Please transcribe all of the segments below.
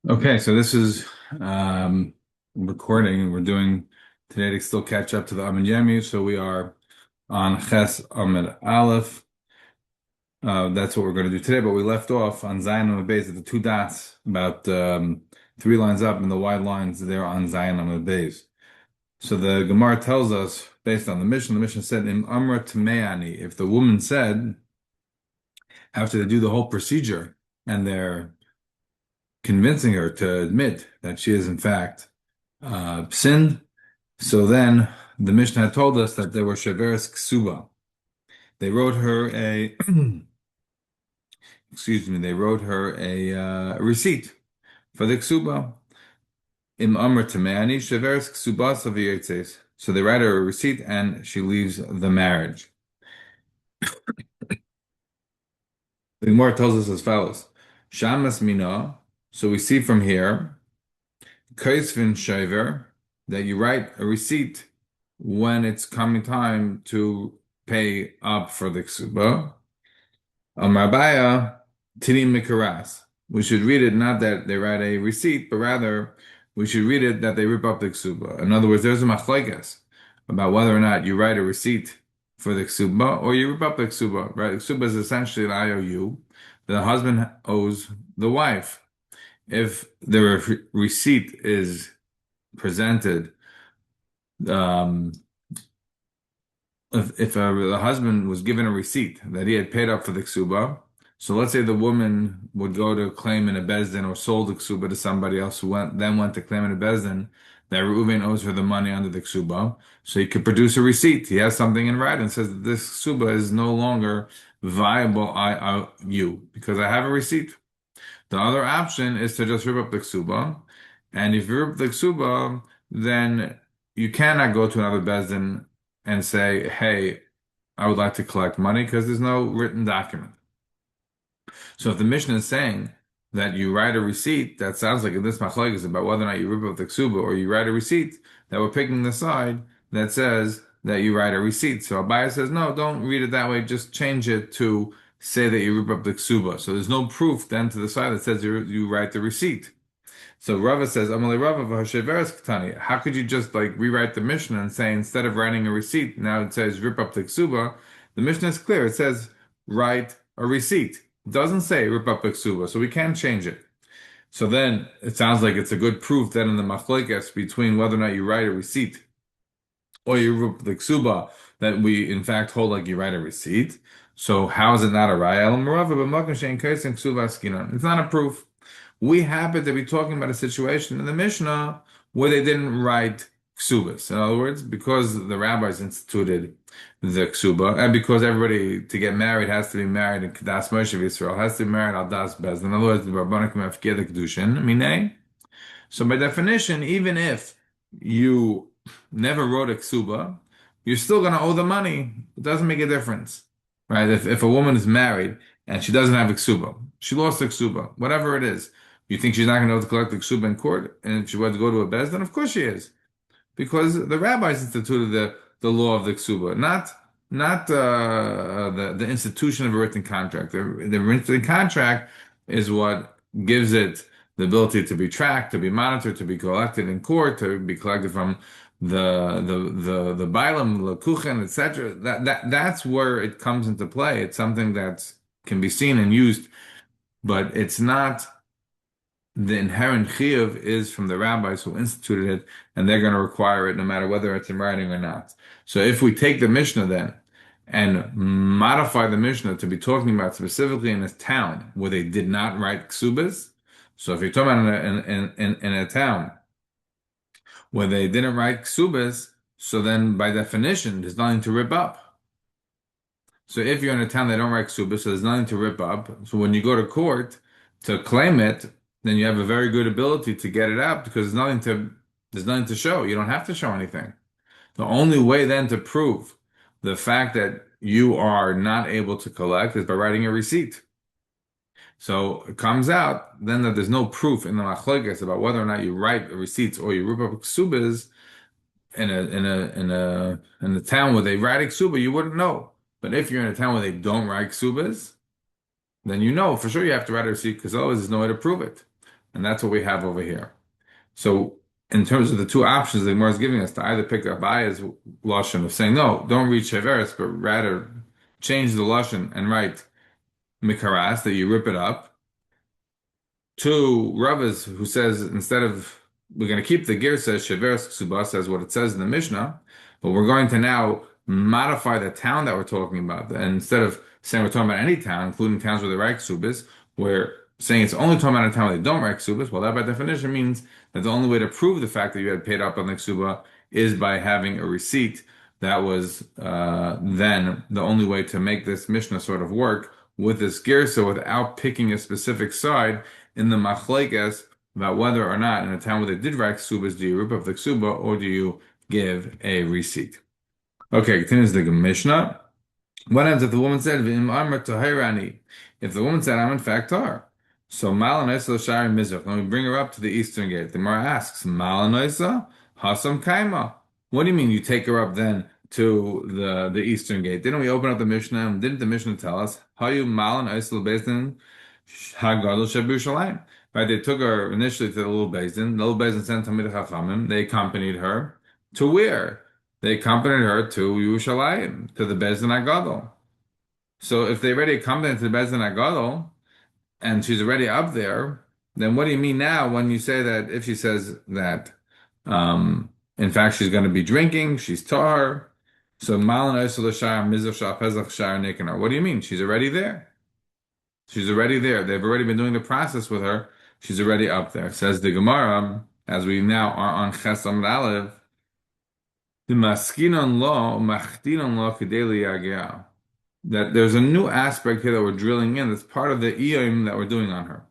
Okay, so this is recording. We're doing today to still catch up to the Amud Yomi. So we are on Ches Amud Aleph. That's what we're going to do today. But we left off on Zion Amud Beis at the two dots, about three lines up, and the wide lines there on Zion Amud Beis. So the Gemara tells us, based on the Mishnah said, "Im Amra Tmeani." If the woman said, after they do the whole procedure, and they're convincing her to admit that she is in fact sinned. So then the Mishnah had told us that there were Shaveres Ksuba. They wrote her a, excuse me, they wrote her a receipt for the Ksuba. Im Amr Tamani, Shaveres Ksuba Saviyetzes. So they write her a receipt and she leaves the marriage. The Gemara tells us as follows. Shamas Mina. So we see from here Kaisvin Shaver, that you write a receipt when it's coming time to pay up for the ksuba. Amarbaya Tinim Mikaras. We should read it not that they write a receipt, but rather we should read it that they rip up the ksuba. In other words, there's a machlekes about whether or not you write a receipt for the ksuba or you rip up the ksuba. Right? The ksuba is essentially an IOU. The husband owes the wife. If the receipt is presented, um, if the husband was given a receipt that he had paid up for the ksuba, so let's say the woman would go to claim in a bezdin or sold the ksuba to somebody else who then went to claim in a bezdin that Reuven owes her the money under the ksuba, so he could produce a receipt. He has something in writing that says that this ksuba is no longer viable IOU because I have a receipt. The other option is to just rip up the ksuba, and if you rip up the ksuba, then you cannot go to another bezdin and say, "Hey, I would like to collect money," because there's no written document. So if the Mishnah is saying that you write a receipt, that sounds like this machlokes is about whether or not you rip up the ksuba or you write a receipt, that we're picking the side that says that you write a receipt. So Abaya says, no, don't read it that way. Just change it to say that you rip up the ksuba. So there's no proof then to the side that says you write the receipt. So Rava says, Amalei Rava v'hasheveres Ketani. How could you just like rewrite the Mishnah and say instead of writing a receipt, now it says rip up the ksuba? The Mishnah is clear. It says write a receipt. It doesn't say rip up the ksuba, so we can't change it. So then it sounds like it's a good proof that in the machlekes between whether or not you write a receipt or you rip up the ksuba, that we in fact hold like you write a receipt. So how is it not a raya? It's not a proof. We happen to be talking about a situation in the Mishnah where they didn't write ksubas. In other words, because the rabbis instituted the ksuba, and because everybody to get married has to be married in Kedas Moshe Yisrael, has to be married al Das Bez. In other words, the Rabbanim Mefkir the Kedushin, Minei. So by definition, even if you never wrote a ksuba, you're still going to owe the money. It doesn't make a difference, right? If a woman is married and she doesn't have a ksuba, she lost a ksuba, whatever it is, you think she's not going to be able to collect the ksuba in court? And if she were to go to a bezdin, of course she is, because the rabbis instituted the law of the ksuba, not the institution of a written contract. The written contract is what gives it the ability to be tracked, to be monitored, to be collected in court, to be collected from the Bailam, the Kuchen, etc. That's where it comes into play. It's something that can be seen and used, but it's not. The inherent chiyuv is from the rabbis who instituted it, and they're going to require it no matter whether it's in writing or not. So if we take the Mishnah then and modify the Mishnah to be talking about specifically in a town where they did not write ksubas, so if you're talking about in a town where they didn't write ksubas, so then by definition there's nothing to rip up. So if you're in a town that don't write ksubas, so there's nothing to rip up. So when you go to court to claim it, then you have a very good ability to get it out because there's nothing to show. You don't have to show anything. The only way then to prove the fact that you are not able to collect is by writing a receipt. So it comes out then that there's no proof in the machlokes about whether or not you write receipts or you rip up ksubas in a town where they write a ksuba, you wouldn't know. But if you're in a town where they don't write ksubas, then you know for sure you have to write a receipt because otherwise there's no way to prove it. And that's what we have over here. So in terms of the two options the Gemara is giving us, to either pick up Aya's lashon of saying no, don't read sheveres, but rather change the lashon and write mikaras, that you rip it up, to Rava's, who says instead of, we're going to keep the gear says sheveres ksuba, says what it says in the Mishnah, but we're going to now modify the town that we're talking about. And instead of saying we're talking about any town, including towns where they write ksubas, we're saying it's only talking about a town where they don't write ksubas. Well, that by definition means that the only way to prove the fact that you had paid up on the ksuba is by having a receipt. That was then the only way to make this Mishnah sort of work with this girsa without picking a specific side in the machlekes about whether or not in a town where they did write ksubas, do you rip up the ksuba or do you give a receipt? Okay, continues the Mishnah. What happens if the woman said, "V'im amar tahirani"? If the woman said, "I'm in fact tar," so malanoisa l'shari mizrach. Let me bring her up to the eastern gate. The Gemara asks, "Malanoisa hasam kaima." What do you mean you take her up then to the eastern gate? Didn't we open up the Mishnah? And didn't the Mishnah tell us hayu malanoisa l'bezdin hagadol shebushalayim? Right, they took her initially to the little bezdin. The little bezdin sent Talmidei Chachamim. They accompanied her to where? They accompanied her to Yerushalayim, to the Bezdin Agadol. So if they already accompanied to the Bezdin Agadol, and she's already up there, then what do you mean now when you say that, if she says that, in fact, she's going to be drinking, she's tar, so Malan Oisel Shar, Mizav Shah, Pesach Shar, Nikanor. What do you mean? She's already there. She's already there. They've already been doing the process with her. She's already up there. Says the Gemara, as we now are on Ches Amud Aleph, the maskinon law, machdinon law kedeli yagea. That there's a new aspect here that we're drilling in. That's part of the iyom that we're doing on her.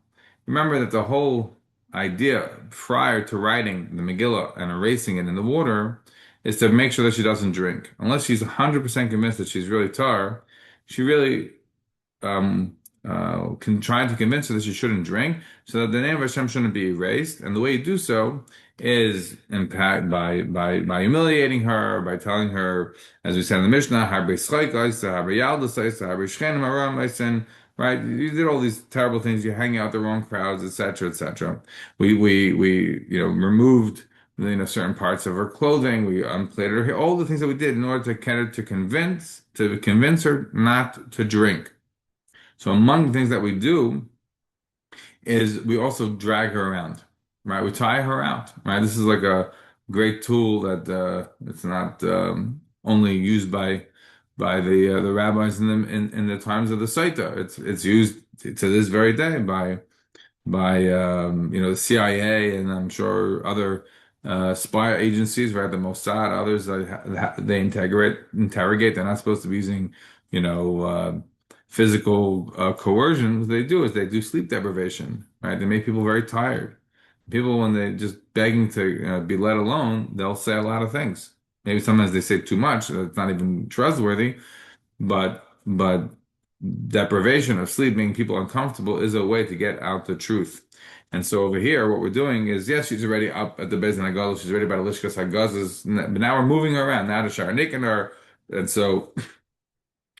Remember that the whole idea prior to writing the Megillah and erasing it in the water is to make sure that she doesn't drink. Unless she's 100% convinced that she's really tar, she really can try to convince her that she shouldn't drink, so that the name of Hashem shouldn't be erased. And the way you do so is impact by humiliating her, by telling her, as we said in the Mishnah, right? You did all these terrible things. You hang out the wrong crowds, etc., etc. We removed certain parts of her clothing. We unplaited her hair. All the things that we did in order to get her to convince her not to drink. So among the things that we do is we also drag her around, right? We tie her out, right? This is like a great tool that it's not only used by the rabbis in the times of the Sotah. It's used to this very day by the CIA, and I'm sure other spy agencies, right? The Mossad, others they interrogate. They're not supposed to be using physical coercion. What they do is they do sleep deprivation, right? They make people very tired. People, when they just begging to be let alone, they'll say a lot of things. Maybe sometimes they say too much. It's not even trustworthy, but deprivation of sleep, making people uncomfortable, is a way to get out the truth. And so over here, what we're doing is, yes, she's already up at the Beis Haggadah, she's already by the Lishkas Hagazas, but now we're moving her around, now to Shar Nikanor. And so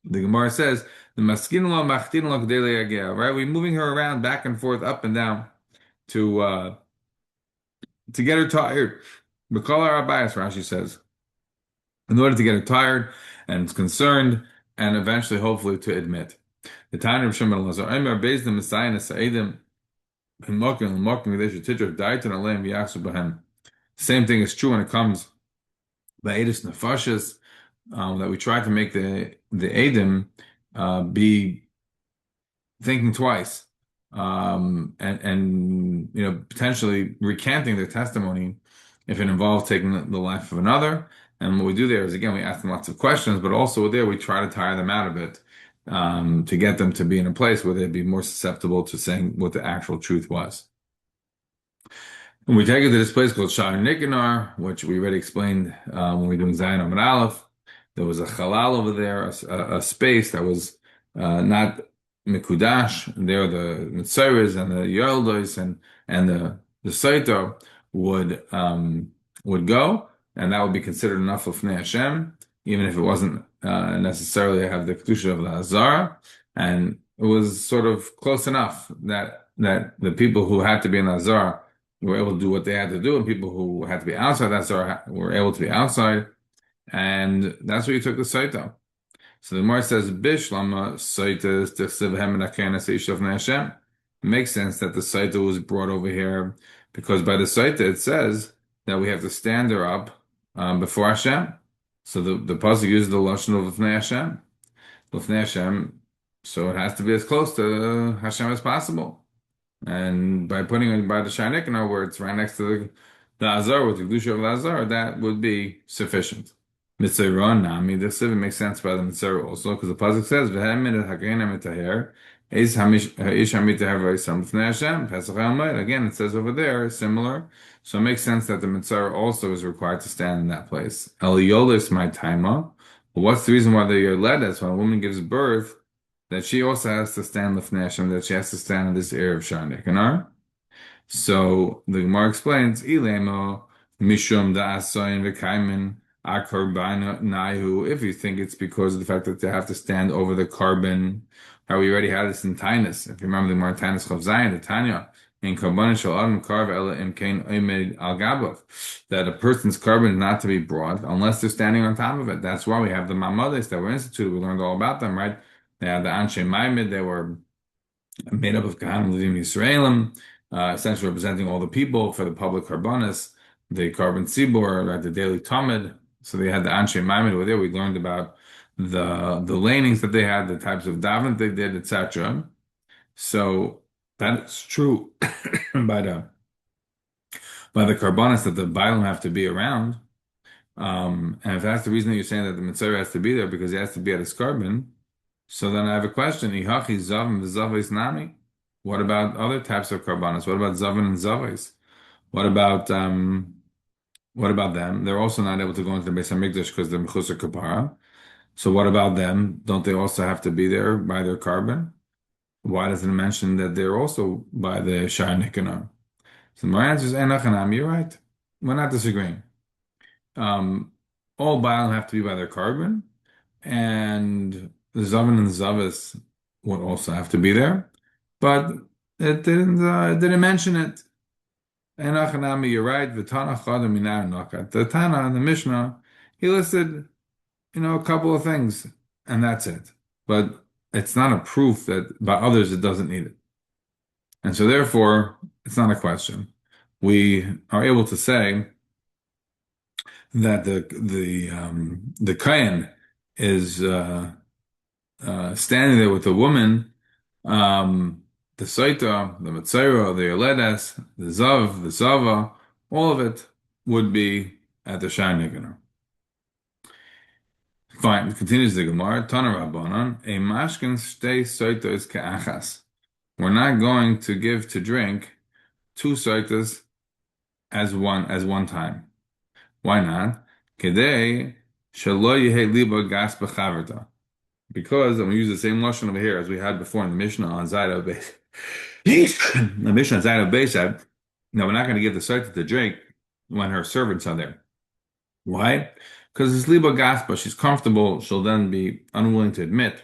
the Gemara says, the maskin lo machtin lo k'dei le'yagea, right? We're moving her around back and forth, up and down, to get her tired. B'kol ha'rabayos, Rashi says, in order to get her tired and concerned, and eventually, hopefully, to admit. The Tanya of Shimon Elazar, Omer beis the Messiah Sa'edim Himokim Himokim Gdei Shetidrach Daitan Aleim V'Yachsu B'Hem. Same thing is true when it comes by Edis Nefashis, that we try to make the Edim be thinking twice, and potentially recanting their testimony if it involves taking the life of another. And what we do there is, again, we ask them lots of questions, but also there we try to tire them out of it, to get them to be in a place where they'd be more susceptible to saying what the actual truth was. And we take it to this place called Sha'ar Nikanor, which we already explained when we were doing Zayin Amud Aleph. There was a halal over there, a space that was not mikudash. There, the Mitzaris and the Yoldos and the Sotah would go, and that would be considered enough of Fnei Hashem, even if it wasn't necessarily have the kedusha of the Hazara, and it was sort of close enough that that the people who had to be in Azar were able to do what they had to do, and people who had to be outside Azar were able to be outside, and that's where you took the Sotah. So the Gemara says, Bishlama Sotah Tichsiv Hem Nakenas Ishav Hashem. It makes sense that the Sotah was brought over here because by the Sotah it says that we have to stand her up before Hashem. So the pasuk uses the lashon of Lifnei Hashem, Lifnei Hashem. So it has to be as close to Hashem as possible. And by putting it by the Shainikna, where it's right next to the Azar, with the Kedusha of the Azar, that would be sufficient. Mitzvah Nami, this even makes sense by the Mitzvah also, because the Pasuk says, V'hem ha'keina mitaher, is ha'ish ha'mitaher v'yisam l'fnei Hashem, Pesach HaYom. Again, it says over there, similar. So it makes sense that the Mitzvah also is required to stand in that place. Eliyolis my taima. What's the reason why the Yoledes, when a woman gives birth, that she also has to stand l'fnei Hashem, that she has to stand in this area of Shar Nikanar? So the Gemara explains, Ilemo mishum da'asoyin v'kaimin akarban nahu. If you think it's because of the fact that they have to stand over the carbon, how we already had this in Tainus. If you remember the Gemara Tainus Chav Zayin, the Tanya, in carbon shel adam karv ela imkain oimed al gabav, that a person's carbon is not to be brought unless they're standing on top of it. That's why we have the Mamades that were instituted. We learned all about them, right? They had the Anshe Maimed, they were made up of Kahanim Levim Yisraelim, essentially representing all the people for the public karbanis, the carbon tzibor, right, the daily talmud. So they had the Anshe Maimed over there. We learned about the lanings that they had, the types of daven they did, etc. So that's true by the karbanis that the Bailam have to be around. And if that's the reason that you're saying that the Mitzvah has to be there because he has to be at his carbon, so then I have a question. Ihachi zavim v'zavos nami. What about other types of karbanos? What about zavin and zavos? What about them? They're also not able to go into the Beis Hamikdash because they're mechusar kapara. So what about them? Don't they also have to be there by their carbon? Why doesn't it mention that they're also by the Shar Nikanor? So my answer is Enochanam. You're right. We're not disagreeing. All Baalim have to be by their carbon, and the Zavin and the Zavis would also have to be there, but it didn't mention it. Enochanami, you're right. The Tana Chada Minar Nokat. The Tana in the Mishnah, he listed, a couple of things, and that's it. But it's not a proof that by others it doesn't need it, and so therefore it's not a question. We are able to say that the Kayan is standing there with the woman, the Sotah, the Metzora, the Yoledes, the Zav, the Zava, all of it would be at the Shar Nikanor. Fine, it continues the Gemara, Tana Rabbanan, a mashkin shtei Sotos ke'achas. We're not going to give to drink two Sotas as one time. Why not? Kedei shelo yehe liba gas b'chaverta. Because I'm going to use the same lashon over here as we had before in the Mishnah on Zayda Beis. The Mishnah on Zayda Beis said, no, we're not going to give the Sotah to drink when her servants are there. Why? Because it's liba gaspa. She's comfortable. She'll then be unwilling to admit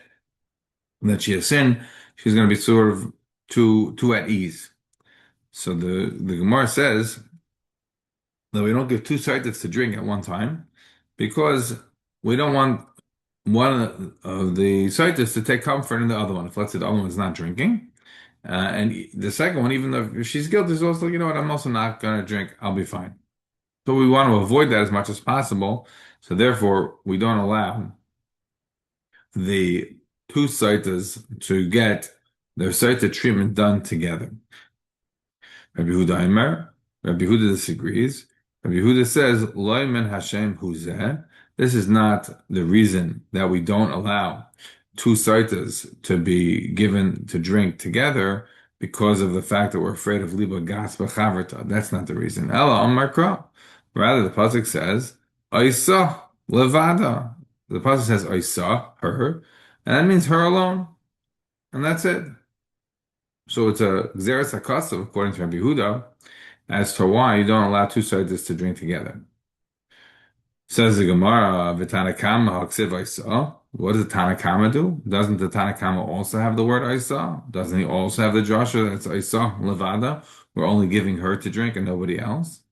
that she has sinned. She's going to be sort of too at ease. So the Gemara says that we don't give two Sotahs to drink at one time because we don't want one of the Sotahs to take comfort in the other one. If let's say the other one is not drinking, and the second one, even though if she's guilty, is also, what, I'm also not going to drink. I'll be fine. So we want to avoid that as much as possible. So therefore, we don't allow the two Sotahs to get their Sotah treatment done together. Rabbi Yehuda disagrees. Rabbi Yehuda says, Lo min Hashem huzeh. This is not the reason that we don't allow two Sotahs to be given to drink together because of the fact that we're afraid of liba gas b'chaverta. That's not the reason. Ella Amar Kra. Rather, the pasuk says, Oisa levada. The pasuk says Oisa, her, and that means her alone, and that's it. So it's a Xeris HaKasav, according to Rabbi Yehuda, as to why you don't allow two Sotahs to drink together. Says the Gemara, V'Tanakama Haksiv I saw. What does the Tanakama do? Doesn't the Tanakama also have the word I saw? Doesn't he also have the drasha that's I saw Levada? We're only giving her to drink and nobody else.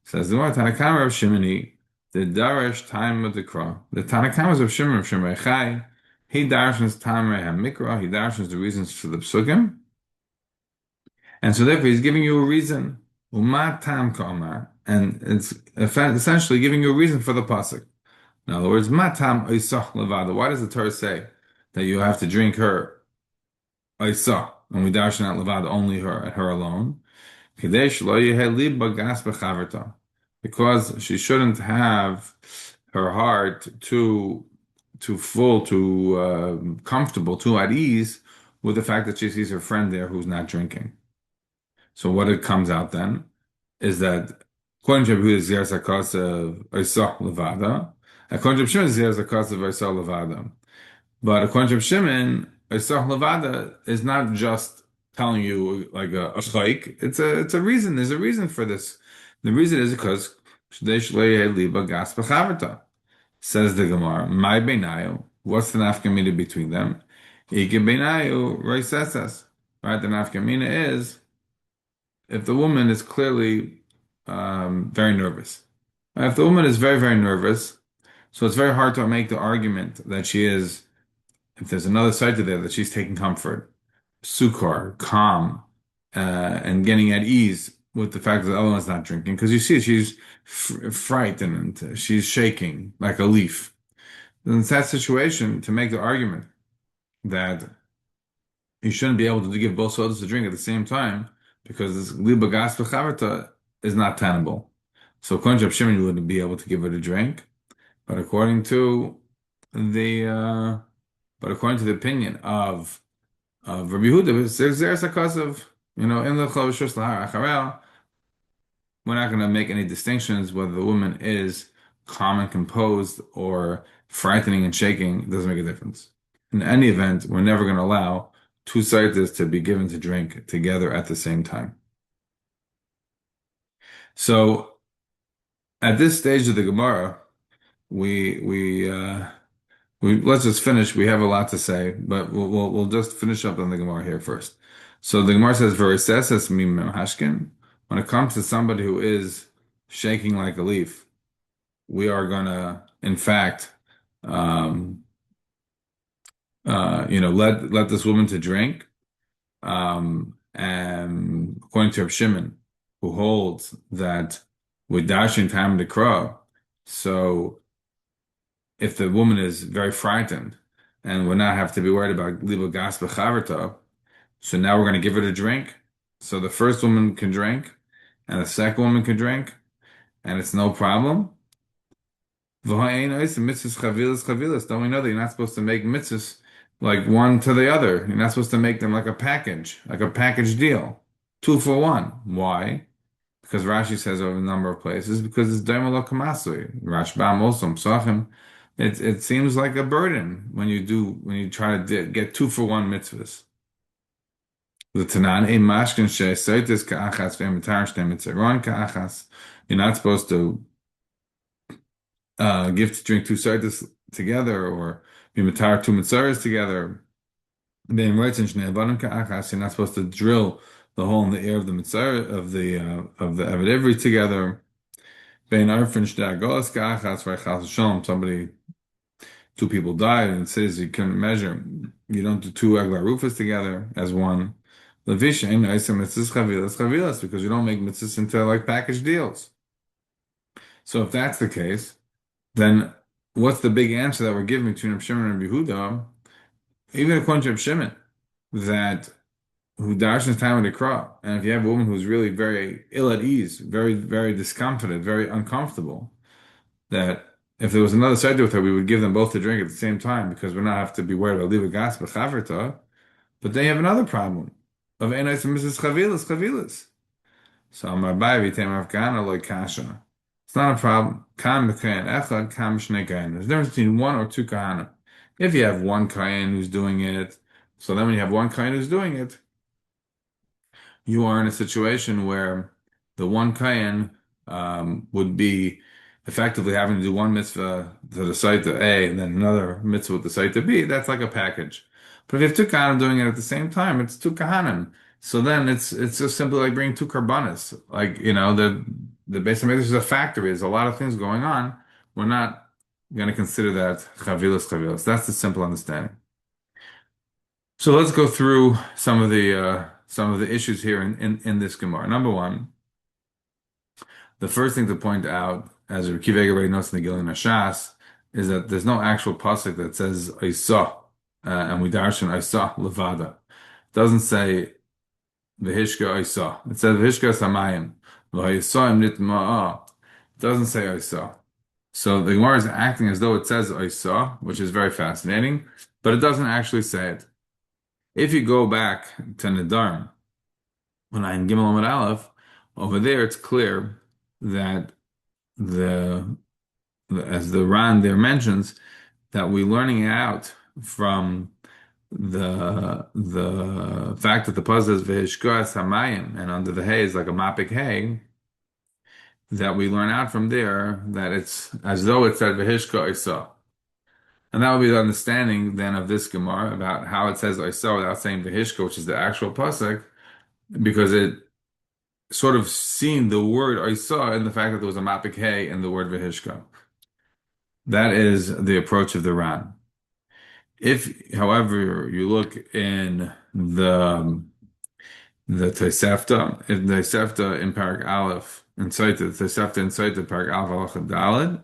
Says the Gemara, Tanakama of Shimoni, the Darash time of the Kra. The Tanakamas of Shimon of Shimon Chai, he darshans Tamre HaMikra, he darshans the reasons for the psukim, and so therefore he's giving you a reason. Uma tam kama, and it's essentially giving you a reason for the pasuk. In other words, matam oisach levada. Why does the Torah say that you have to drink her oisach, and we darshan out levada only her and her alone? Kadesh lo yeheh liba gas b'chaverta, because she shouldn't have her heart too full, too comfortable, too at ease with the fact that she sees her friend there who's not drinking. So what it comes out then is that according to Yehuda, Ziyas Hakas of Isah Levada. According to Shimon, Ziyas Hakas of Isah Levada. But according to Shimon, Isah Levada is not just telling you like a chayk. It's a reason. There's a reason for this. The reason is because Shdei Shlei Liba Gas B'Chaverta. Says the Gemara, My Beinayu. What's the nafkamina between them? Ike Beinayu Reisesas. Right, the nafkamina is if the woman is clearly very nervous. If the woman is very, very nervous, so it's very hard to make the argument that she is, if there's another side to there, that she's taking comfort, sukkar, calm, and getting at ease with the fact that the other one's not drinking. Because you see, she's frightened, she's shaking like a leaf. In that situation, to make the argument that you shouldn't be able to give both sodas to drink at the same time, because this liba gas v'chaverta is not tenable. So according to Reb Shimon, you wouldn't be able to give it a drink, but the according to the opinion of Rabbi Yehuda, there's a cause of in the chavashus lahar acharel, we're not going to make any distinctions whether the woman is calm and composed or frightening and shaking. It doesn't make a difference. In any event, we're never going to allow two sotahs to be given to drink together at the same time. So at this stage of the Gemara, we let's just finish. We have a lot to say, but we'll just finish up on the Gemara here first. So the Gemara says, "V'riseses mimem hashkin." When it comes to somebody who is shaking like a leaf, we are gonna, in fact, let this woman to drink. And according to Reb Shimon, who holds that with dashing time to crow, so if the woman is very frightened and would not have to be worried about liba gas b'chaverta, so now we're going to give her a drink. So the first woman can drink and the second woman can drink, and it's no problem. Don't we know that you're not supposed to make mitzvahs like one to the other? You're not supposed to make them like a package deal, 2 for 1. Why? Because Rashi says over a number of places, because it's daima lo kamasui. Rashbam also Psachim. It seems like a burden when you try to get 2 for 1 mitzvahs. The Tanan a mashkin she seitis ka'achas ve'emitar shnei mitzaron ka'achas. You're not supposed to give to drink 2 sotahs together, or be mitar 2 mitzaros together. Bein roitzin shnei avadim ka'achas. You're not supposed to drill the hole in the ear of the mitzar of the Eved Ivri together. Bein arfin shnei agolas ka'achas v'chas shalom. Somebody, 2 people died, and it says you couldn't measure. You don't do 2 eglar rufas together as one. Levish ain't nice mitzvahs chavilas, because you don't make mitzvahs into like package deals. So if that's the case, then what's the big answer that we're giving between Reb Shimon and Reb Yehuda? Even according to Reb Shimon, that who darshans time of the crop, and if you have a woman who's really very ill at ease, very, very discomforted, very uncomfortable, that if there was another side with her, we would give them both to drink at the same time, because we're not have to be worried about liba gas b'chaverta. But they have another problem of enais and Mrs. Chavilas. So Amar Abaye v'tem Rav Kahana lo kasha. It's not a problem. Kam b'kayan echad, kam b'shnei kayan. There's a difference between 1 or 2 kahana. If you have 1 kayan who's doing it, so then when you have 1 kayan who's doing it, you are in a situation where the 1 kayan would be effectively having to do one mitzvah to the site to A and then another mitzvah with the site to B, that's like a package. But if you have two kahanim doing it at the same time, it's two kahanim. So then it's just simply like bringing two karbanis. Like, the base of is a factory. There's a lot of things going on. We're not going to consider that chavilas. That's the simple understanding. So let's go through some of the issues here in this Gemara. Number one, the first thing to point out, as Rabbi Akiva already notes in the Gilin Hashas, is that there's no actual pasuk that says I saw, and we darshan I saw levada. It doesn't say v'hishka I saw. It says v'hishka samayim v'hayisaim nitma'a. It doesn't say I saw. So the Gemara is acting as though it says I saw, which is very fascinating, but it doesn't actually say it. If you go back to Nedarim, when I in Gimel Amud Aleph, over there it's clear that the as the Ran there mentions that we're learning it out from the fact that the puzzle is v'hishkas hamayim and under the hay is like a mapik hay, that we learn out from there that it's as though it said v'hishka isa. And that would be the understanding then of this Gemara about how it says isa without saying v'hishka, which is the actual pasuk, because it sort of seen the word isa in the fact that there was a mapik hay in the word v'hishka. That is the approach of the Ran. If, however, you look in the Tosefta, in Parak Aleph, in Sotah, the Tosefta in Sotah, Parak Aleph Halacha Daled,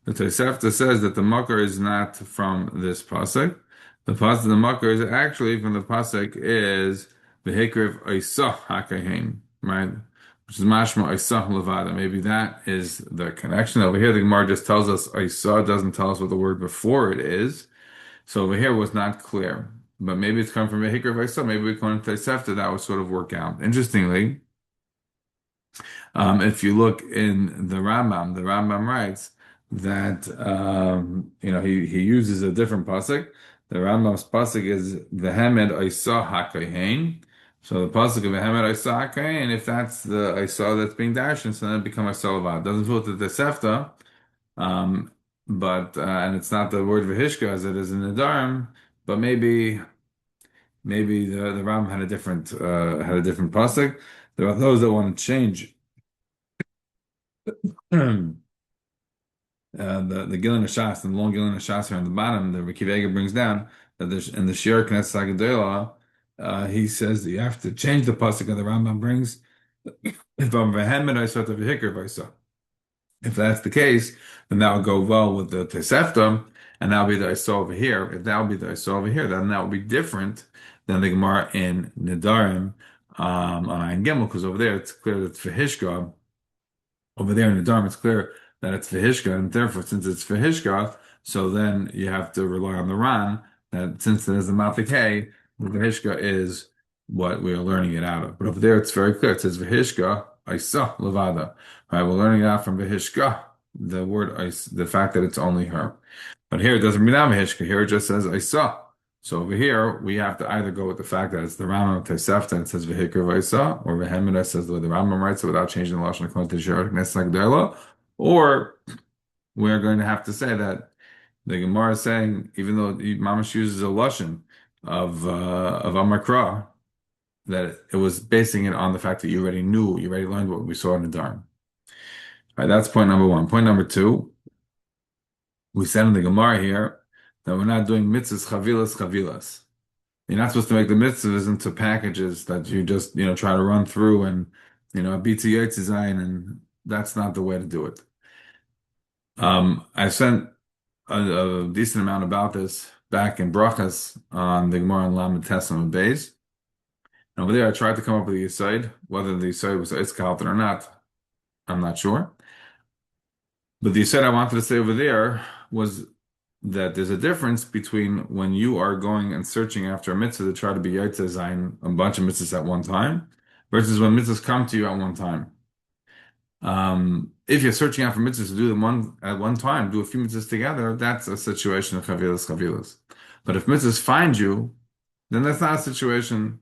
the Tosefta says that the makar is not from this pasuk. The makar is actually from the pasuk is v'hikriv Isa hakahin, right? Which is mashma Isa levada. Maybe that is the connection. Over here, the Gemara just tells us Isa, doesn't tell us what the word before it is. So over here was not clear. But maybe it's come from a Hikr Vaisa, maybe we come to Tosefta, that would sort of work out. Interestingly, if you look in the Rambam writes that he uses a different pasuk. The Rambam's pasuk is Vehemed Isa Hakayin. So the pasuk of Vehemed Isa Hakayin, if that's the Isa that's being dashed, so then it becomes Isa Levad. Doesn't fit with the Tosefta. But and it's not the word v'hishka as it is in the Dharm, but maybe the Ram had a different pasuk. There are those that want to change the Gilin Hashas and the long Gilin Hashas here on the bottom. The Rabbi Akiva brings down that there's in the Shir Knesset Haggadah, he says that you have to change the pasuk that the Rambam brings. If I'm vehemet, I saw the v'hikr I saw. If that's the case, then that would go well with the Tosefta, and that would be the I saw over here. If that would be the I saw over here, then that would be different than the Gemara in Nedarim on Ayin Gimel, because over there it's clear that it's Vehishka. Over there in Nedarim, it's clear that it's Vehishka, and therefore, since it's Vehishka, so then you have to rely on the Ran, that since there's the Mafik Hey, the Vehishka is what we are learning it out of. But over there, it's very clear. It says Vehishka, Isa Levada. Right, we're learning it out from Vehishka, the fact that it's only her. But here it doesn't mean Vehishka. Here it just says Isa. So over here, we have to either go with the fact that it's the Rambam Tosefta and it says Vehikra Vaisa, or Vehemida says the way the Rambam writes it without changing the Lashon according to Shir Knesset Haggadah, or we're going to have to say that the Gemara is saying, even though Mamash uses a Lashon of Amakra, that it was basing it on the fact that you already learned what we saw in the Dharm. All right, that's point number one. Point number two, we said in the Gemara here that we're not doing mitzvahs chavilas. You're not supposed to make the mitzvahs into packages that you just try to run through and beat to design, and that's not the way to do it. I sent a decent amount about this back in Brachas on the Gemara and Lamed Tesam and Beis. And over there, I tried to come up with the Yisaid. Whether the Yisaid was Itzkalton or not, I'm not sure. But the Yisaid I wanted to say over there was that there's a difference between when you are going and searching after a mitzvah to try to be Yaitse Zayin, a bunch of mitzvahs at one time, versus when mitzvahs come to you at one time. If you're searching out for mitzvahs to do them at one time, do a few mitzvahs together, that's a situation of chavilas. But if mitzvahs find you, then that's not a situation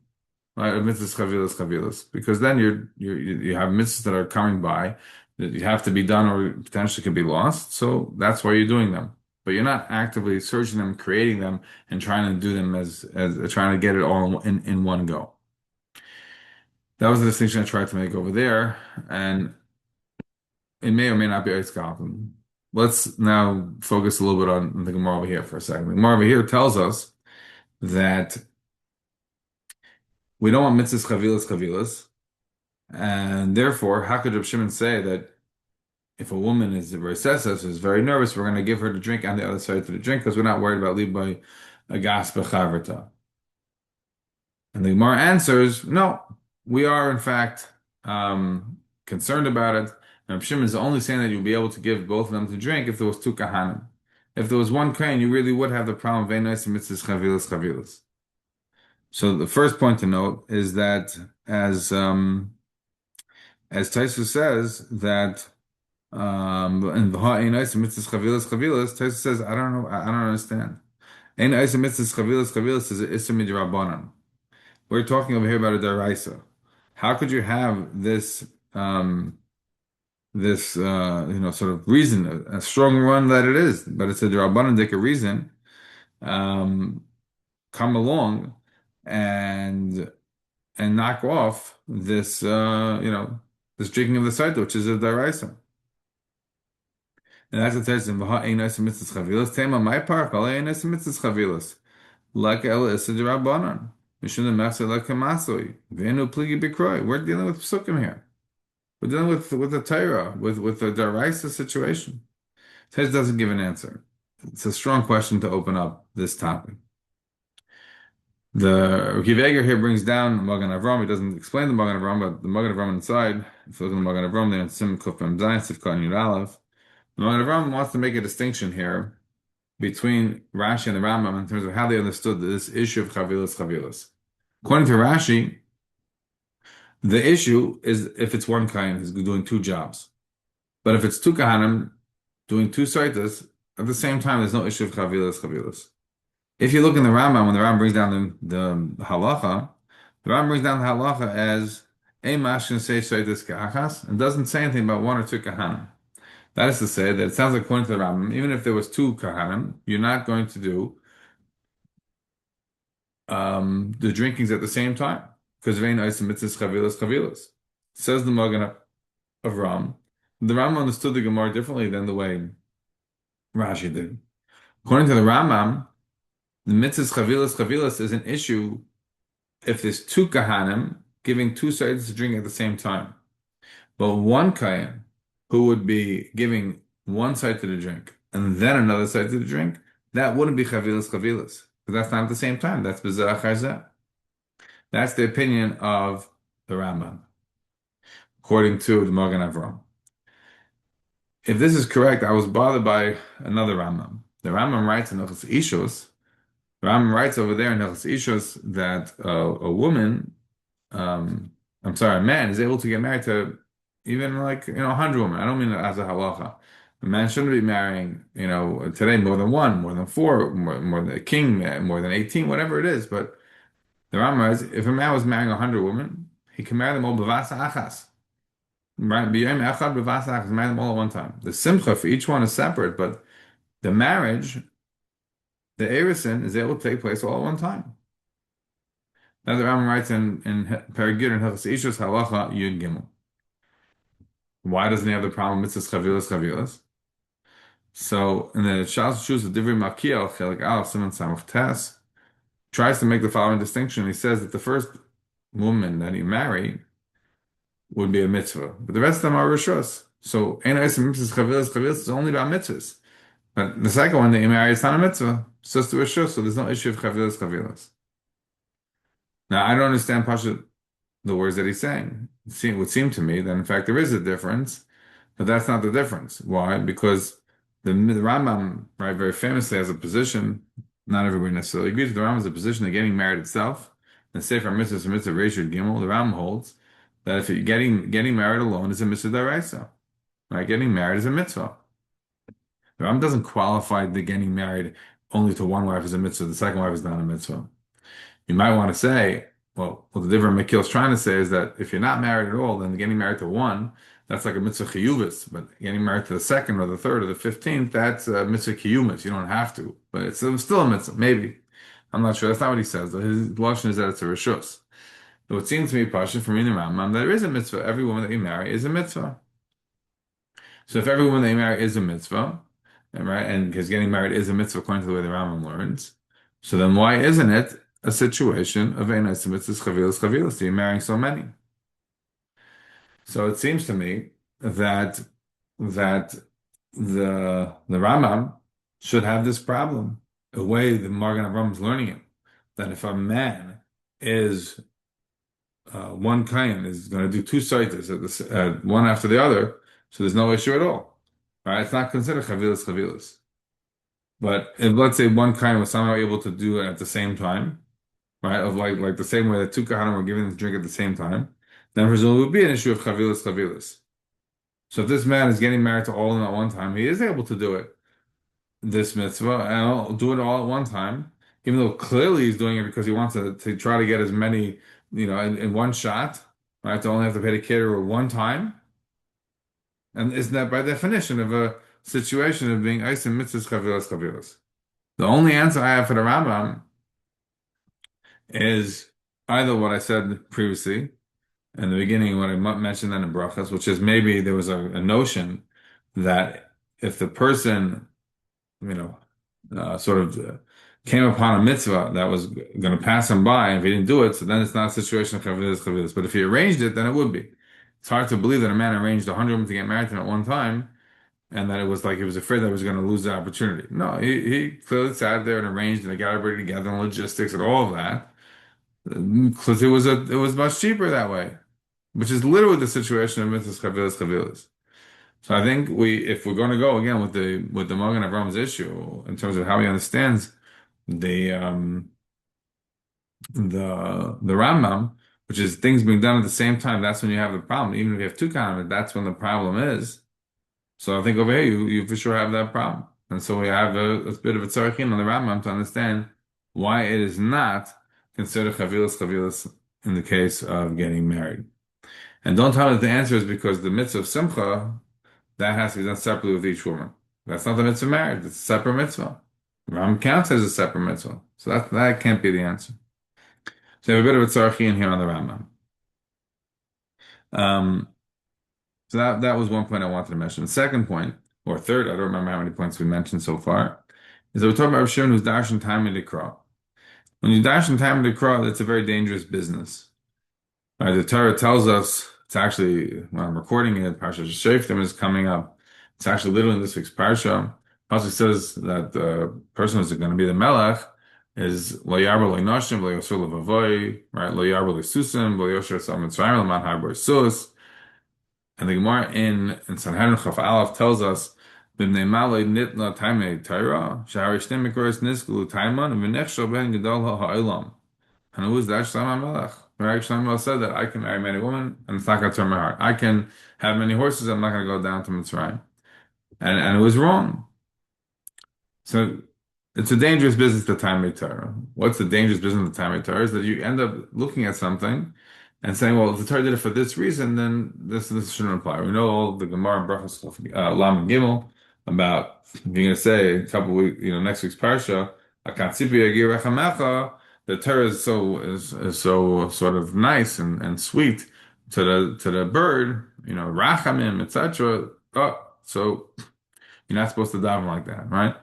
of mitzvahs chavilas, because then you have mitzvahs that are coming by, that you have to be done or potentially could be lost. So that's why you're doing them. But you're not actively searching them, creating them, and trying to do them as trying to get it all in one go. That was the distinction I tried to make over there, and it may or may not be Eitzkalten. Let's now focus a little bit on the Gemara over here for a second. The Gemara over here tells us that we don't want mitzvahs chavilas, and therefore, how could Reb Shimon say that if a woman is very sensitive, is very nervous, we're going to give her the drink on the other side to the drink because we're not worried about liboy a gas bechaverta. And the Gemara answers, no, we are in fact concerned about it. And Reb Shimon is only saying that you'll be able to give both of them to drink if there was two kahanim. If there was one kain, you really would have the problem of veinos and mitzvahs chavilas. So the first point to note is that as Taisa says that and Ein Eis Mitzvahs Chavilas, Taisa says, I don't know, I don't understand. Ein Eis Mitzvahs Chavilas is an Issa Midrabanan. We're talking over here about a Daraisa. How could you have this sort of reason, a strong one that it is, but it's a Darabanan reason, um, come along and knock off this drinking of the Sotah, which is a Daraisa. And that's what it says in Vaha Einos Mitzvahs Chavilas. Tema my park, all Einos Mitzvahs Chavilas. Like El Issa de Rabbanan. Mishun the Mechse like Kamasoi. Venu Pligi Bikroi. We're dealing with Psukim here. We're dealing with the Torah, with the Daraisa situation. Tez doesn't give an answer. It's a strong question to open up this topic. The Kiveger here brings down the Magen Avram. He doesn't explain the Magen Avram, but the Magen Avram inside, if you look at the Magen Avram, they're in Sim Kufim Zayin, Sifka and Yud Aleph. The Magen Avram wants to make a distinction here between Rashi and the Rambam in terms of how they understood this issue of chavilas. According to Rashi, the issue is if it's one kain who's doing two jobs. But if it's two kahanim doing two soitas, at the same time, there's no issue of chavilas. If you look in the Rambam, when the Rambam brings down the halacha, the Rambam brings down the halacha as a mashkin say soitas ka'achas, and doesn't say anything about one or two kahanim. That is to say that it sounds like according to the Rambam, even if there was two kahanim, you're not going to do the drinkings at the same time because vein oisim mitzvahs chavilas. Says the Magen Avram. The Rambam understood the Gemara differently than the way Rashi did. According to the Rambam, the mitzvahs chavilas is an issue if there's two kahanim giving two sides to drink at the same time. But one kain who would be giving one side to the drink and then another side to the drink, that wouldn't be chavilas. Because that's not at the same time. That's b'zeh achar zeh. That's the opinion of the Rambam, according to the Magen Avram. If this is correct, I was bothered by another Rambam. The Rambam writes in Hilchos Ishus, the Rambam writes over there in Hilchos Ishus that a man is able to get married to even 100 women. I don't mean it as a halacha. A man shouldn't be marrying, today more than one, more than four, more than a king, more than 18, whatever it is. But the Rambam writes, if a man was marrying 100 women, he can marry them all b'vasa achas. Right? B'yom echad b'vasa achas, marry them all at one time. The simcha for each one is separate, but the marriage, the erisin, is able to take place all at one time. Now the Rambam writes in Perek Yud in Hilchos Ishus halacha Yud Gimel. Why doesn't he have the problem with mitzvahs chavilas? So in the Shas Shus of Divrei Makiel Chelik Aleph Siman Samach Tes tries to make the following distinction. He says that the first woman that he married would be a mitzvah, but the rest of them are rishos. So ein oisim mitzvahs chavilas is only about mitzvahs. But the second one that you marry is not a mitzvah, it's just a rishos, so there's no issue of chavilas. Now I don't understand Pasha the words that he's saying. It would seem to me that in fact there is a difference, but that's not the difference. Why? Because the Rambam, right, very famously has a position, not everybody necessarily agrees with the Rambam, has a position of getting married itself. The Sefer Mitzvahs and Mitzvah Reishud Gimel, the Rambam holds that if you're getting married alone is a mitzvah daraisa. Right? Getting married is a mitzvah. The Rambam doesn't qualify the getting married only to one wife as a mitzvah, the second wife is not a mitzvah. You might want to say well, what the different Makil is trying to say is that if you're not married at all, then getting married to one, that's like a mitzvah chiyuvis. But getting married to the second or the third or the 15th, that's a mitzvah kiyumis. You don't have to, but it's still a mitzvah. Maybe. I'm not sure. That's not what he says. His lashon is that it's a rishus. It would seem to me, Pasha, from reading Rambam, that there is a mitzvah. Every woman that you marry is a mitzvah. So if every woman that you marry is a mitzvah, and right, and because getting married is a mitzvah according to the way the Rambam learns, so then why isn't it a situation of Einas mitzvahs chavilas chavilas? You're marrying so many. So it seems to me that the Rambam should have this problem. The way the Magen Avraham is learning it, that if a man is one kain is going to do two saitas one after the other, so there's no issue at all, right? It's not considered chavilas chavilas. But if let's say one kain was somehow able to do it at the same time, right? Of like the same way that two kahanim were giving the drink at the same time, then presumably it would be an issue of chavilas chavilas. So if this man is getting married to all of them at one time, he is able to do it, this mitzvah, and I'll do it all at one time, even though clearly he's doing it because he wants to try to get as many, in one shot, right? To only have to pay the caterer one time. And isn't that by definition of a situation of being isim mitzvahs chavilas chavilas? The only answer I have for the Rambam is either what I said previously in the beginning, what I mentioned then in brachas, which is maybe there was a notion that if the person, you know, sort of came upon a mitzvah that was going to pass him by, and if he didn't do it, so then it's not a situation of chavidas chavidas. But if he arranged it, then it would be. It's hard to believe that a man arranged 100 women to get married to him at one time, and that it was like he was afraid that he was going to lose the opportunity. No, he clearly sat there and arranged, and they got everybody together and logistics and all of that. Because it was much cheaper that way, which is literally the situation of mitzvahs chavilas chavilas. So I think if we're going to go again with the Magen Avraham issue in terms of how he understands the the Rambam, which is things being done at the same time, that's when you have the problem. Even if you have two comments, that's when the problem is. So I think over here you for sure have that problem, and so we have a bit of a tzarichin on the Rambam to understand why it is not considered chavilas in the case of getting married. And don't tell me that the answer is because the mitzvah of simcha that has to be done separately with each woman. That's not the mitzvah of marriage. It's a separate mitzvah. Ram counts as a separate mitzvah. So that can't be the answer. So you have a bit of a tzarchi here on the Rambam. Um, so that was one point I wanted to mention. The second point, or third, I don't remember how many points we mentioned so far, is that we're talking about Rav Shimon who's darshan time in the Mikra. When you darshan time in the Mikra, it's a very dangerous business. Right, the Torah tells us, it's actually, when I'm recording it, Parsha Shoftim is coming up. It's actually literally in this week's Parsha. Pasuk says that the person who's going to be the Melech is Lo Yarbo Lo Noshim, Lo Yosur Lo Vavoy, right? Lo Yarbo Lo Susim, Lo Yosher Sam Mitzrayim, Lo Man Harbor Sus. And the Gemara in Sanhedrin Chaf Aleph tells us, B'nei Malay Nitna Taimei Torah, Shahari Shtem Mikros Niskulu Taiman, V'nechshel Ben Gedol HaOlam. And who is that? Shlomo Melech. Right? Shlomo Melech said that I can marry many women and it's not going to turn my heart. I can have many horses, I'm not going to go down to Mitzrayim. And it was wrong. So it's a dangerous business, the Talmud Torah. What's the dangerous business of the Talmud Torah? Is that you end up looking at something and saying, well, if the Torah did it for this reason, then this shouldn't apply. We know all the Gemara and Brachos, Lam and Gimel about, if you're going to say a couple weeks, next week's Parsha, the Torah is so sort of nice and sweet to the bird, rachamim, etc. Oh, so you're not supposed to daven like that, right?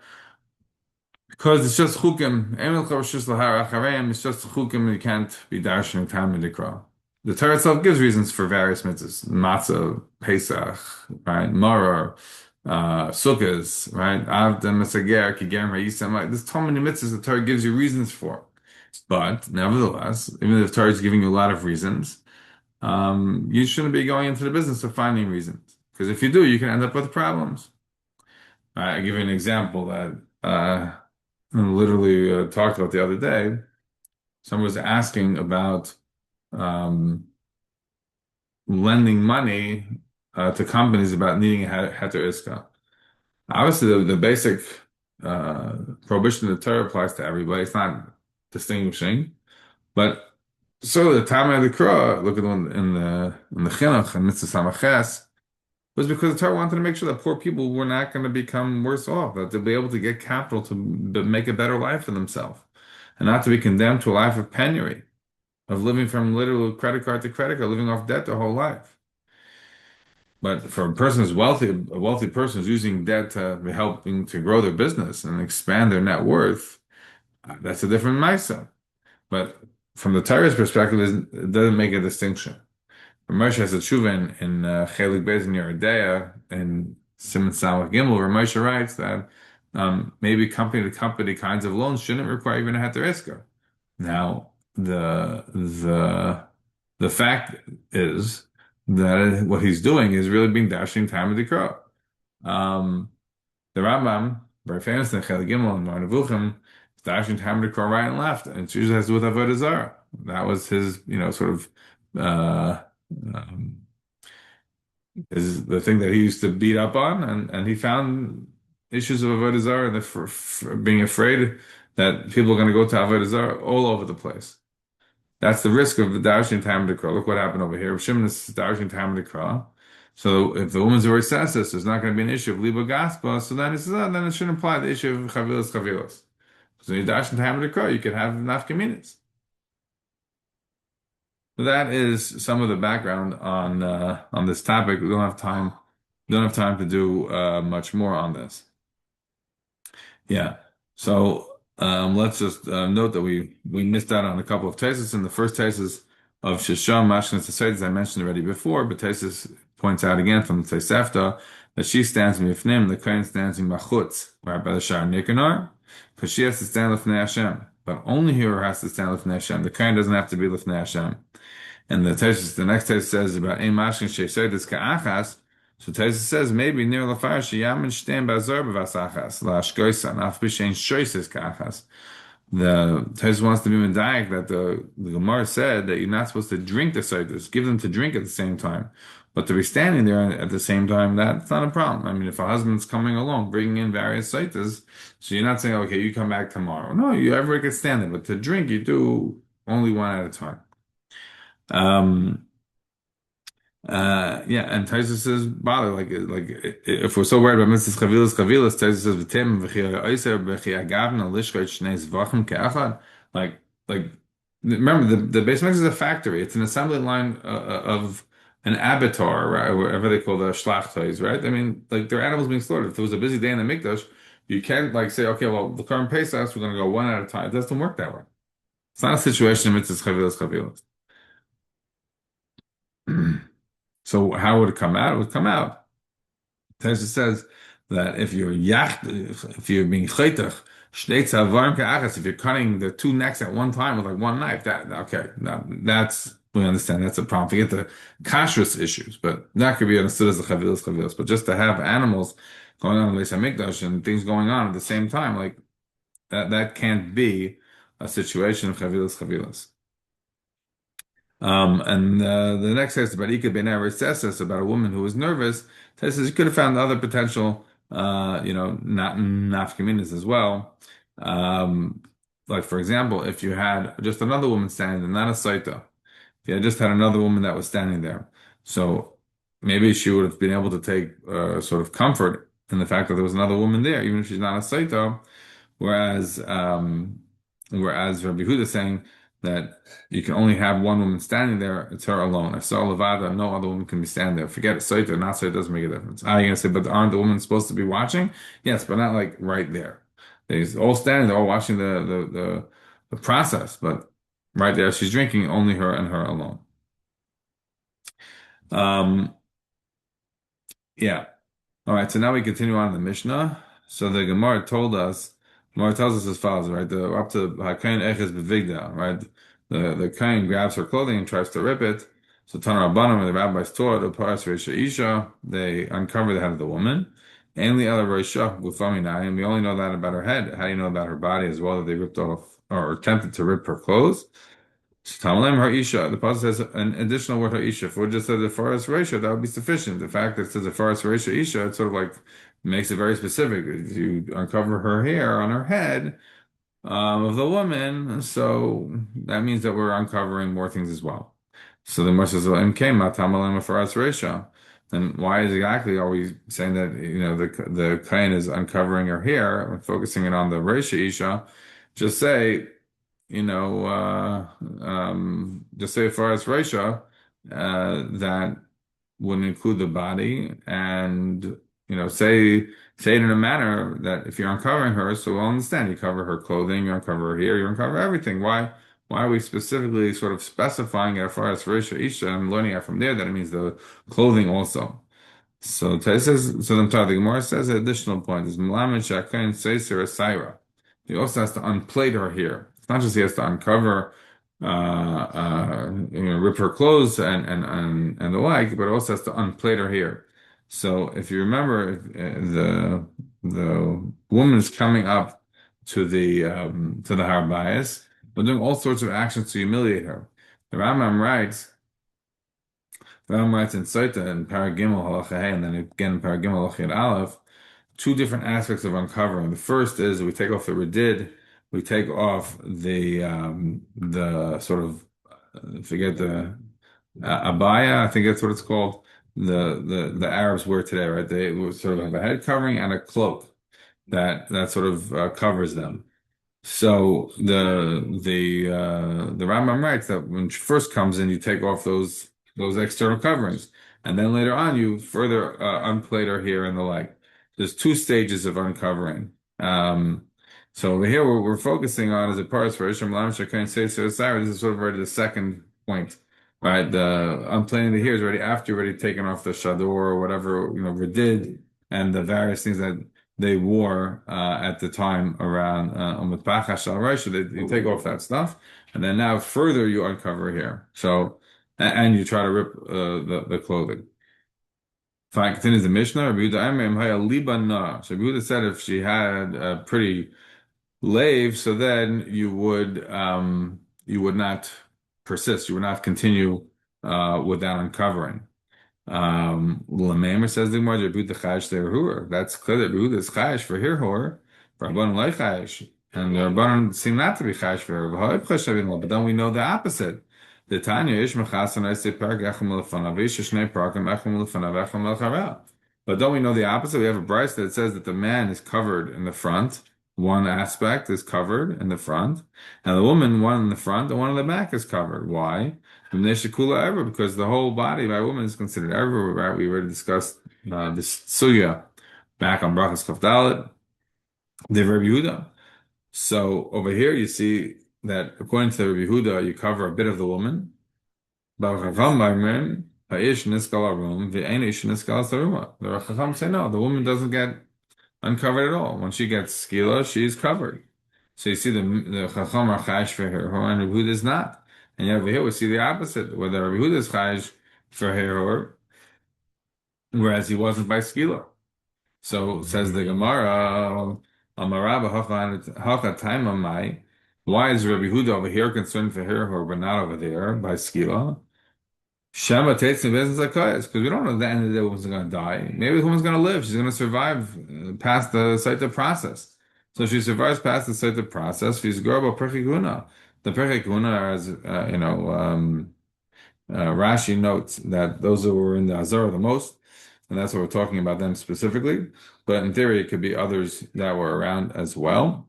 Because it's just chukim. It's just chukim. You can't be darshaning time in the Torah. The Torah itself gives reasons for various mitzvahs: matzah, Pesach, right? Maror, Sukkot, right? Avda, Mesager, Kigerim, Hayisam. Right? There's so many mitzvahs the Torah gives you reasons for. But nevertheless, even if the Torah is giving you a lot of reasons, you shouldn't be going into the business of finding reasons. Because if you do, you can end up with problems. All right, I'll give you an example that I literally talked about the other day. Someone was asking about lending money to companies about needing a heter iska. Obviously, the basic prohibition of the Torah applies to everybody. It's not distinguishing, but So the time of the Kra, look at the one in the Chinuch and Mitzvah Samaches, was because the Torah wanted to make sure that poor people were not going to become worse off, that they'll be able to get capital to make a better life for themselves, and not to be condemned to a life of penury, of living from literal credit card to credit card, living off debt their whole life. But for a person who's wealthy, a wealthy person who's using debt to be helping to grow their business and expand their net worth, that's a different mindset. But from the Torah's perspective, it doesn't make a distinction. Ramesh has a tshuva in Chelik Beis in Yeridea and Simon Samach Gimel. Ramesh writes that maybe company to company kinds of loans shouldn't require even a heter. Now, the fact is that what he's doing is really being dashing time of the crow. The Rambam, very famous in Chelik Gimel and Marnevuchim, is dashing time of the crow right and left, and it usually has to do with avodah zarah. That was his, sort of. Um, is the thing that he used to beat up on, and he found issues of avodah zarah and for being afraid that people are going to go to avodah zarah all over the place. That's the risk of the darshing time of the Look what happened over here. Shimon is darshing time of the So if the woman's already says this, there's not going to be an issue of liba gaspa. So then he says, oh, then it shouldn't apply the issue of chavilas chavilas. So you darshing time of the you could have nafkaminas. So that is some of the background on this topic. We don't have time. We don't have time to do much more on this. Yeah. So let's just note that we missed out on a couple of tesis. In the first tesis of Shisham Mashkin Tzaitis, I mentioned already before, but tesis points out again from the Tosefta that she stands mifnim, the kohen stands in machutz, right by the Shar Nikanor, because she has to stand lifnei Hashem. But only here has to stand lifnei Hashem. The kohen doesn't have to be lifnei Hashem. And the next text says about ein mashkin sheisaydes ka'achas. So Taisa says maybe near lafar sheyamin shtem bazar b'vasachas la'ashkoisa naf b'shein shoises ka'achas. The Taisa wants to be medayek that the Gemara said that you're not supposed to drink the saydes, give them to drink at the same time, but to be standing there at the same time, that's not a problem. I mean, if a husband's coming along, bringing in various saydes, so you're not saying, okay, you come back tomorrow. No, you everybody can stand there, but to drink, you do only one at a time. Um, yeah, and Taisa says, bother, like if we're so worried about Mrs. Chavilas, Taisa says, v'tim v'chi ha'oiser v'chi ha'gavna lishkoit shnei zvachim ke'achad. Like, remember, the base mix is a factory. It's an assembly line of an abattoir, right? Whatever they call the shlachtais, right? I mean, like, there are animals being slaughtered. If it was a busy day in the mikdash, you can't, like, say, okay, well, the current Pesach, we're going to go one at a time. It doesn't work that way. It's not a situation of Mrs. Chavilas. So how would it come out? It would come out. Tesha says that if you're if you're being chaytach, if you're cutting the two necks at one time with like one knife, that okay, now that's we understand that's a problem. Forget the kashrus issues, but that could be understood as the chavilas. But just to have animals going on in the Beis Hamikdash and things going on at the same time, like that can't be a situation of chavilas. And the next case about Ika Ben Eretz about a woman who was nervous. Says you could have found other potential, not nafkaminas as well. Like for example, if you had just another woman standing there, not a Sotah, if you had just had another woman that was standing there, so maybe she would have been able to take sort of comfort in the fact that there was another woman there, even if she's not a Sotah. Whereas Rabbi Huda is saying that you can only have one woman standing there, it's her alone. I saw Levada, no other woman can be standing there. Forget it, Sotah, not Sotah, doesn't make a difference. You're gonna say, but aren't the women supposed to be watching? Yes, but not like right there. They're all standing, they're all watching the process, but right there she's drinking, only her and her alone. Yeah. All right, so now we continue on the Mishnah. So the Gemara tells us as follows, right? Up to Hakayin Eches Bevigda, right? The Kain grabs her clothing and tries to rip it. So Tana Rabbanim, the rabbis taught, the Paras Reisha Isha, they uncover the head of the woman. Ainli Ela Reisha Gufaminayim, we only know that about her head. How do you know about her body as well, that they ripped off or attempted to rip her clothes? Tamalem her isha. The pasuk says an additional word her isha. If we just said the forest ratio, that would be sufficient. The fact that it says the forest ratio isha, it sort of like makes it very specific. If you uncover her hair on her head, of the woman, so that means that we're uncovering more things as well. So the Gemara says, "Well, MK matamalim for us Resha." Then why exactly are we saying that the kain is uncovering her hair and focusing it on the Resha Isha? Just say just say for us Resha that would include the body and say it in a manner that if you're uncovering her, so we'll understand you cover her clothing, you uncover her hair, you uncover everything. Why are we specifically sort of specifying it as far as Risha Isha and learning it from there that it means the clothing also? So Tais says, so the Gemara says an additional point is Melamed Shakain Seiser Saira. He also has to unplait her hair. It's not just he has to uncover, rip her clothes and the like, but also has to unplait her hair. So if you remember, the woman is coming up to the Har Bayis, but doing all sorts of actions to humiliate her. The Rambam writes. Ram writes in Sotah in Paragimel Halacha Hey, and then again in Paragimel Halacha Aleph, two different aspects of uncovering. The first is we take off the redid, we take off the sort of forget the abaya, I think that's what it's called. The Arabs wear today, right? They sort of have a head covering and a cloak that sort of covers them. So the Rambam writes that when she first comes in, you take off those external coverings, and then later on you further unplait her hair and the like. There's two stages of uncovering. So over here, what we're focusing on is a parts for Isham Lam Shakain Seisir Asira. This is sort of already the second point, right? The unplaiting the hair is already after you've already taken off the shador or whatever redid and the various things that they wore at the time around Amud Yomi. So they take off that stuff, and then now further you uncover here. So and you try to rip the clothing. Fine, continues the Mishnah. Rabbi Yehuda said if she had a pretty lave, so then you would not persist. You would not continue with that uncovering. Lamemer says the Gemara, Yehuda chayish le'hur. That's clear that Yehuda is chayish for hirhur, for Rabbanan like chayish, and the Rabbanan seem not to be chayish for her. But then we know the opposite. The Tanya ish mechasan I say parag echem lefanav ish shnei paragim echem lefanav echem lechara. But don't we know the opposite? We have a brayso that says that the man is covered in the front. One aspect is covered in the front, and the woman, one in the front and one in the back is covered. Why? Because the whole body by a woman is considered ever, right? We already discussed this sugya back on Brachas Kaf Dalet, the Rabbi Yehuda. So over here you see that according to the Rabbi Yehuda, you cover a bit of the woman. The Racham say no, the woman doesn't get uncovered at all. When she gets skila, she's covered. So you see the Chacham are chayish for her, and Rabbi Yehuda is not. And yet over here we see the opposite, where the Rabbi Yehuda is chayish for her, whereas he wasn't by skila. So says the Gemara, why is Rabbi Yehuda over here concerned for her, but not over there by skila? Shema takes the business like because we don't know at the end of the day the woman's going to die. Maybe the woman's going to live. She's going to survive past the Sotah process. So she survives past the Sotah process. She's garba perfect guna. The perfect guna, as Rashi notes that those who were in the Azara the most, and that's what we're talking about them specifically. But in theory, it could be others that were around as well.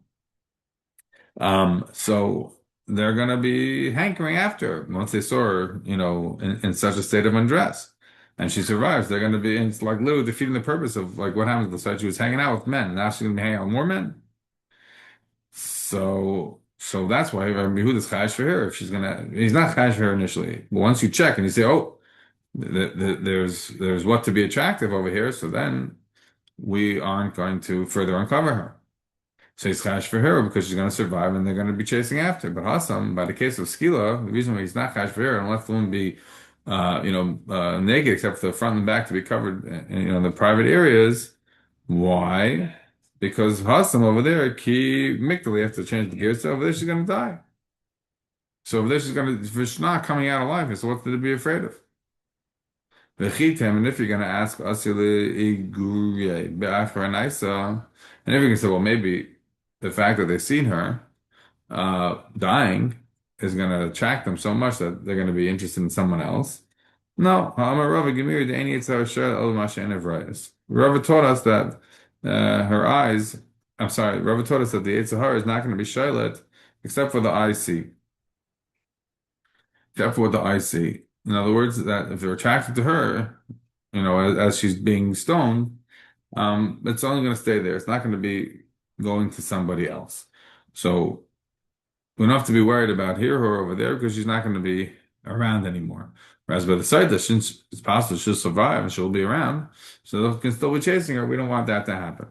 So they're going to be hankering after her once they saw her, in such a state of undress. And she survives. They're going to be, it's like literally defeating the purpose of like what happens to the side. She was hanging out with men. Now she's going to be hanging out with more men. So that's why Rabbi Yehuda is chayish for her. If she's going to, he's not chayish for her initially. But once you check and you say, oh, there's what to be attractive over here, so then we aren't going to further uncover her. So he's chash for her because she's going to survive and they're going to be chasing after. But Hassam, by the case of Skila, the reason why he's not chash for her and left the woman be, naked except for the front and back to be covered in the private areas. Why? Because Hassam over there, ki mikdali, have to change the gears. So over there she's going to die. So over there if she's not coming out alive, so what's there to be afraid of? And if you're going to ask us, and if you can say, well, maybe the fact that they've seen her, dying is going to attract them so much that they're going to be interested in someone else. No, Amar Rava Gemiri the Ein Yitzhar Shel El Mashen Evrayis. Rava taught us that her eyes. I'm sorry, Rava taught us that the Yitzhar is not going to be shaylet except for the eye see, except for what the eyes see. In other words, that if they're attracted to her, as she's being stoned, it's only going to stay there. It's not going to be going to somebody else. So we don't have to be worried about here or over there because she's not going to be around anymore. Whereas by the side that since it's possible she'll survive and she'll be around, so they can still be chasing her. We don't want that to happen.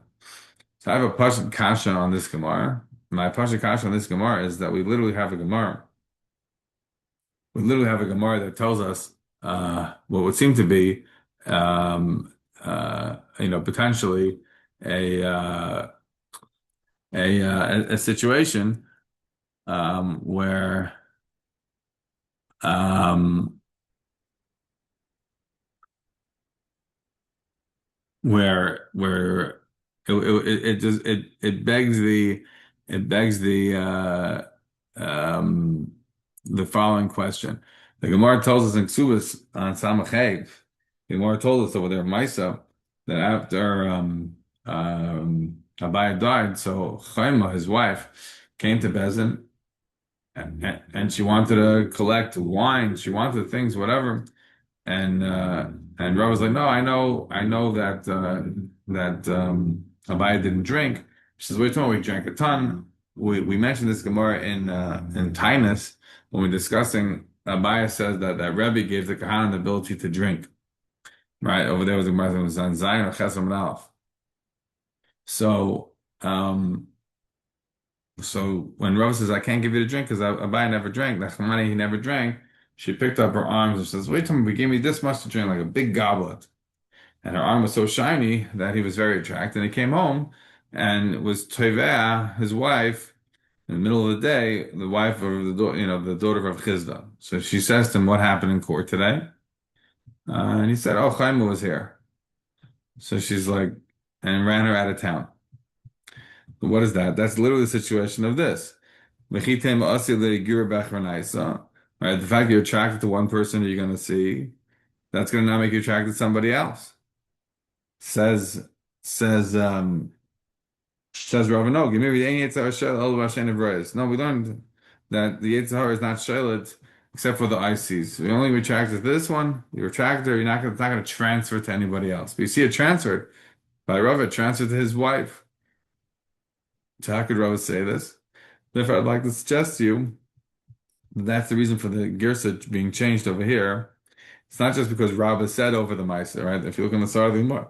So I have a Pashut Kasha on this Gemara. My Pashut Kasha on this Gemara is that we literally have a Gemara. We literally have a Gemara that tells us what would seem to be, potentially a a situation where um, where it just it begs the following question. The Gemara tells us in Ksubas on Samachev, the Gemara told us over there, Maisa, that after Abaye died, so Chaima, his wife, came to Bezin and she wanted to collect wine, she wanted things, whatever. And Rav was like, no, I know that Abaye didn't drink. She says, wait till we drank a ton. We mentioned this Gemara in Tainus when we're discussing. Abaye says that Rebbe gave the Kahanan the ability to drink. Right over there was a Gemara that was on Zion or Chesam and Aleph. So so when Rav says, I can't give you the drink because Abaye never drank, Nachmani he never drank. She picked up her arms and says, wait till me, gave me this much to drink, like a big goblet. And her arm was so shiny that he was very attracted. And he came home and it was Tevea, his wife, in the middle of the day, the wife of the daughter of Chizda. So she says to him, what happened in court today? And he said, oh, Chaima was here. So she's like, and ran her out of town. What is that? That's literally the situation of this. Right? The fact you're attracted to one person you're going to see, that's going to not make you attracted to somebody else. Says says says Rav, no, give me the Yitzhar Shel El Vashen Evrois. No, we learned that the Yitzhar is not Shelet except for the ICs. So you only attracted to this one, you're attracted, you're it's not going to transfer to anybody else. But you see it transferred by Rav, it transferred to his wife. So how could Rav say this? Therefore, I'd like to suggest to you that that's the reason for the Girsa being changed over here. It's not just because Rabbah said over the Maisa, right? If you look in the Sarah Gemara,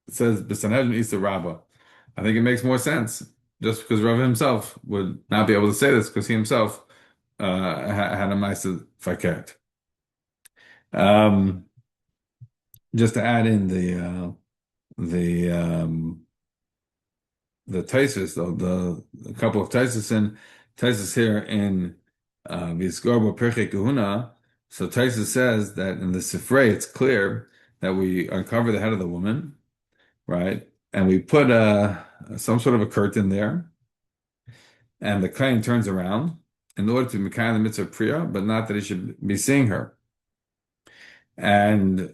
it says B'Sanhedrin Isa Rabbah. I think it makes more sense just because Rav himself would not be able to say this because he himself had a Maisa Fakert. Just to add in the Taisus, the a couple of Taisus here in Vizgorbo Pirchei Kahuna. So Taisus says that in the Sifrei, it's clear that we uncover the head of the woman, right? And we put some sort of a curtain there, and the kohen turns around in order to make the mitzvah priya, but not that he should be seeing her. And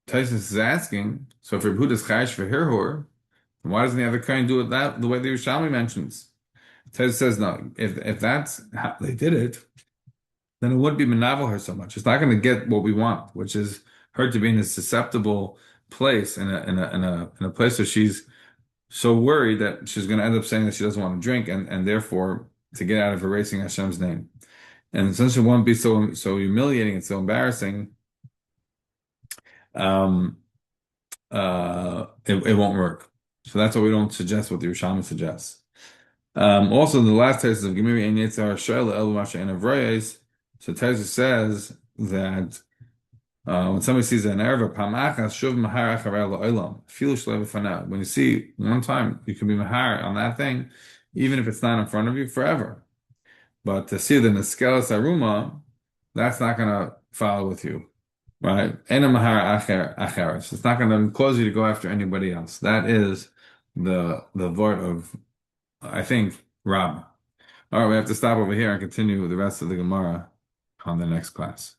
Taisus is asking, so if Reb is chayish for hirhur, why doesn't the other kohen do it the way the Yerushalmi mentions? Taisus says no. If that's how they did it, then it wouldn't be menavel her so much. It's not going to get what we want, which is her to be in a susceptible place, in a place where she's so worried that she's going to end up saying that she doesn't want to drink, and therefore to get out of erasing Hashem's name. And since it won't be so humiliating and so embarrassing, it won't work. So that's why we don't suggest what the Yerushalmi suggests. Also, the last test of Gemiri Ein Yitzhar Shel El Mashen Evrayis. So Taisus says that when somebody sees an erva pamachas shuv mahar acharei la'olam filu shlev b'fanav. When you see one time, you can be mahar on that thing, even if it's not in front of you forever. But to see the neskelas aruma, that's not going to follow with you, right? Ena mahar acheres. It's not going to cause you to go after anybody else. That is the word of, I think, Rab. All right, we have to stop over here and continue with the rest of the Gemara on the next class.